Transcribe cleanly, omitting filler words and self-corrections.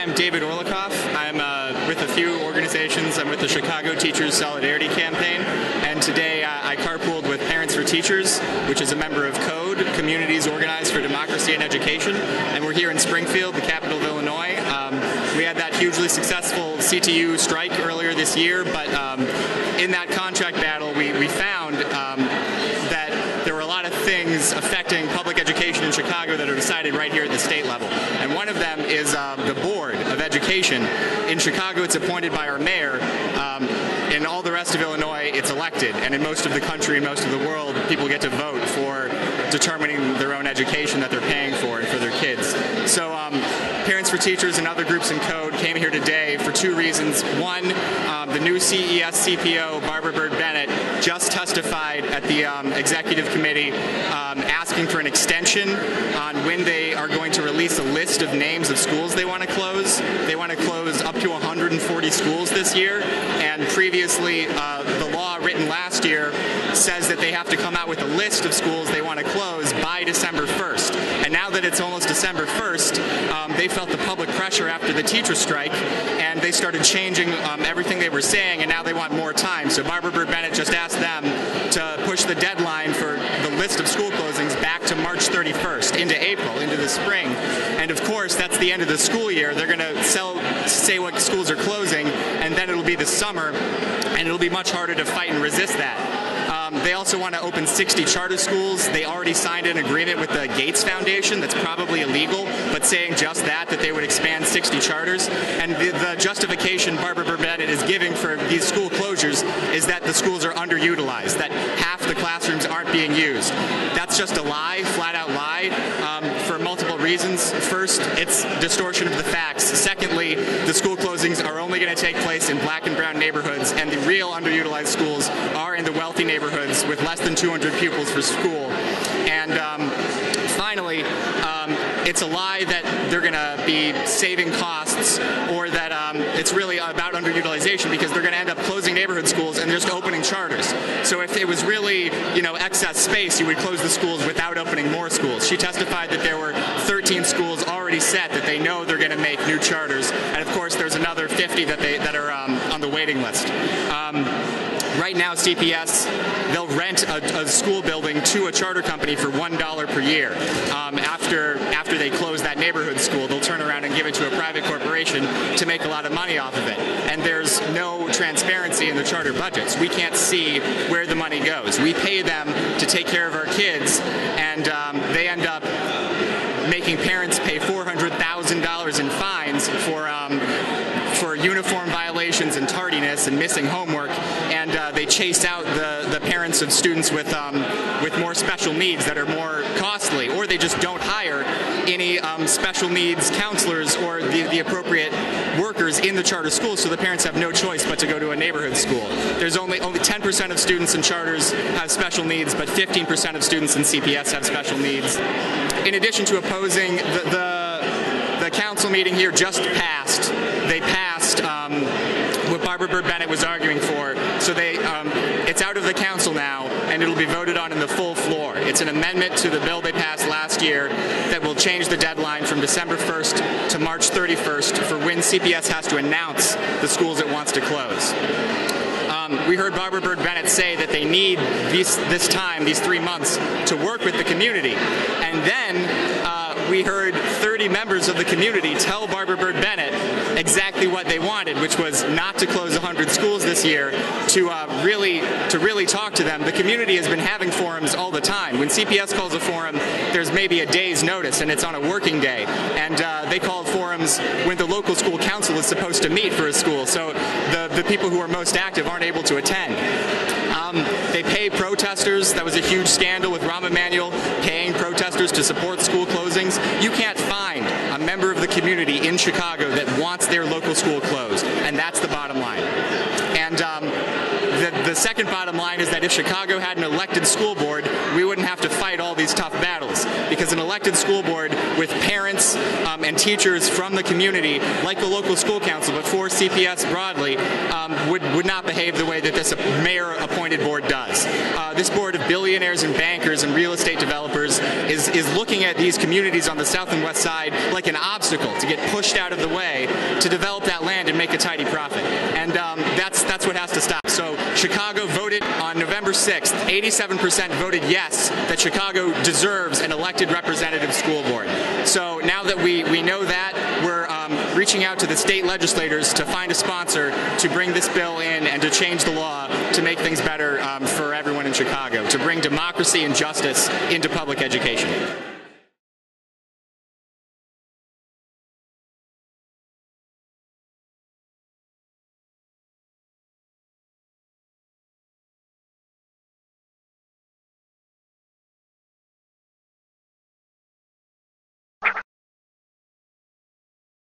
I'm David Orlokoff. I'm with a few organizations. I'm with the Chicago Teachers Solidarity Campaign, and today I carpooled with Parents for Teachers, which is a member of C.O.D.E, Communities Organized for Democracy and Education, and we're here in Springfield, the capital of Illinois. We had that hugely successful CTU strike earlier this year, but in that contract battle, we found that there were a lot of things affecting public education in Chicago that are decided right here at the state level. And one of them is the Board of Education. In Chicago, it's appointed by our mayor. In all the rest of Illinois, it's elected. And in most of the country, most of the world, people get to vote for determining their own education that they're paying for and for their kids. So Parents for Teachers and other groups in C.O.D.E came here today for two reasons. One, the new CES CPO, Barbara Byrd-Bennett, just testified at the executive committee asking for an extension on when they are going to release a list of names of schools they want to close. They want to close up to 140 schools this year, and previously the law written last year says that they have to come out with a list of schools they want to close by December 1st. And now that it's almost December 1st, they felt the public pressure after the teacher strike, and they started changing everything they were saying, and now they want more time. So Barbara Byrd-Bennett just asked them to push the deadline for the list of school closings back to March 31st, into April, into the spring. And of course, that's the end of the school year. They're going to say what schools are closing, and then it'll be the summer, and it'll be much harder to fight and resist that. They also want to open 60 charter schools. They already signed an agreement with the Gates Foundation that's probably illegal, but saying just that they would expand 60 charters. And the justification Barbara Byrd-Bennett is giving for these school closures is that the schools are underutilized, that half the classrooms aren't being used. That's just a lie, flat-out lie, for multiple reasons. First, it's distortion of the facts. Secondly, the school closings are only going to take place in black and brown neighborhoods, and the real underutilized schools are in the wealthy neighborhoods with less than 200 pupils per school. And finally, it's a lie that they're going to be saving costs, or that it's really about underutilization, because they're going to end up closing neighborhood schools and just opening charters. So if it was really, excess space, you would close the schools without opening more schools. She testified that there were 13 schools already set that they know they're going to make new charters, and of course there's another 50 that are on the waiting list. Right now, CPS, they'll rent a school building to a charter company for $1 per year. After they close that neighborhood school, they'll turn around and give it to a private corporation to make a lot of money off of it. And there's no transparency in the charter budgets. We can't see where the money goes. We pay them to take care of our kids, and they end up making parents pay $400,000 in fines for uniform violations and tardiness and missing homework, and they chase out the parents of students with more special needs that are more costly, or they just don't hire any special needs counselors or the appropriate workers in the charter schools, so the parents have no choice but to go to a neighborhood school. There's only 10% of students in charters have special needs, but 15% of students in CPS have special needs. In addition to opposing the council meeting here just passed. They passed what Barbara Byrd-Bennett was arguing for. So it's out of the council now, and it'll be voted on in the full floor. It's an amendment to the bill they passed last year that will change the deadline from December 1st to March 31st for when CPS has to announce the schools it wants to close. We heard Barbara Byrd-Bennett say that they need this time, these 3 months, to work with the community. And then we heard 30 members of the community tell Barbara Byrd-Bennett exactly what they wanted, which was not to close 100 schools this year, to really talk to them. The community has been having forums all the time. When CPS calls a forum, there's maybe a day's notice, and it's on a working day. And they call forums when the local school council is supposed to meet for a school, so the people who are most active aren't able to attend. They pay protesters. That was a huge scandal with Rahm Emanuel paying protesters to support school closings. You can't find a member of the community in Chicago that wants their local school closed, and that's the bottom line. And the second bottom line is that if Chicago had an elected school board, we wouldn't have to fight all these tough battles, because an elected school board with parents and teachers from the community, like the local school council, but for CPS broadly, would not behave the way that this mayor-appointed board does. This board of billionaires and bankers and real estate developers is looking at these communities on the south and west side like an obstacle to get pushed out of the way to develop that land and make a tidy profit. And that's what has to stop. So Chicago voted on November 6th, 87% voted yes, that Chicago deserves an elected representative school board. So now that we know that, we're reaching out to the state legislators to find a sponsor to bring this bill in and to change the law to make things better for everyone in Chicago, to bring democracy and justice into public education.